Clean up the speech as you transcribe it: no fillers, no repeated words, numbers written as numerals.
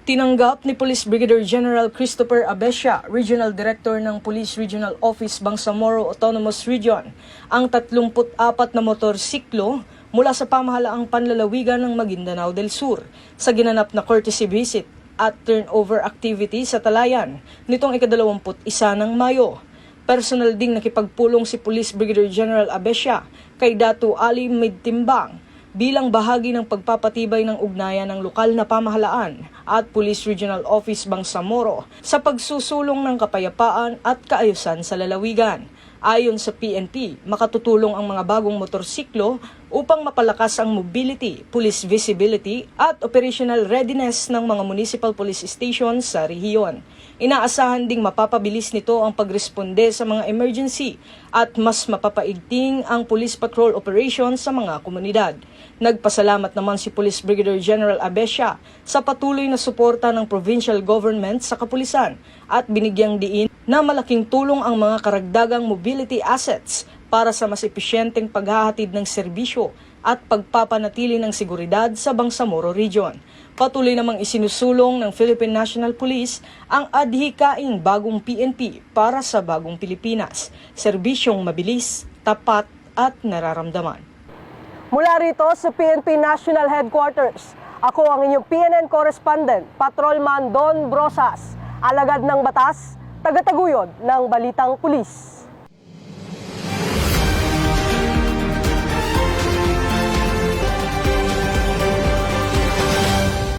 Tinanggap ni Police Brigadier General Christopher Abescia, Regional Director ng Police Regional Office Bangsamoro Autonomous Region, ang 34 na motorsiklo mula sa pamahalaang panlalawigan ng Maguindanao del Sur sa ginanap na courtesy visit at turnover activity sa Talayan nitong ika-21 ng Mayo. Personal ding nakipagpulong si Police Brigadier General Abescia kay Datu Ali Midtimbang bilang bahagi ng pagpapatibay ng ugnayan ng lokal na pamahalaan at Police Regional Office Bangsamoro sa pagsusulong ng kapayapaan at kaayusan sa lalawigan. Ayon sa PNP, makatutulong ang mga bagong motorsiklo upang mapalakas ang mobility, police visibility at operational readiness ng mga municipal police stations sa rehiyon. Inaasahan ding mapapabilis nito ang pagresponde sa mga emergency at mas mapapaigting ang police patrol operations sa mga komunidad. Nagpasalamat naman si Police Brigadier General Abescia sa patuloy na suporta ng provincial government sa kapulisan at binigyang diin na malaking tulong ang mga karagdagang mobility assets para sa mas episyenteng paghahatid ng serbisyo at pagpapanatili ng seguridad sa Bangsamoro Region. Patuloy namang isinusulong ng Philippine National Police ang adhikaing bagong PNP para sa bagong Pilipinas, serbisyong mabilis, tapat at nararamdaman. Mula rito sa PNP National Headquarters, ako ang inyong PNN correspondent, Patrolman Don Brosas, alagad ng batas, tagataguyod ng Balitang Pulis.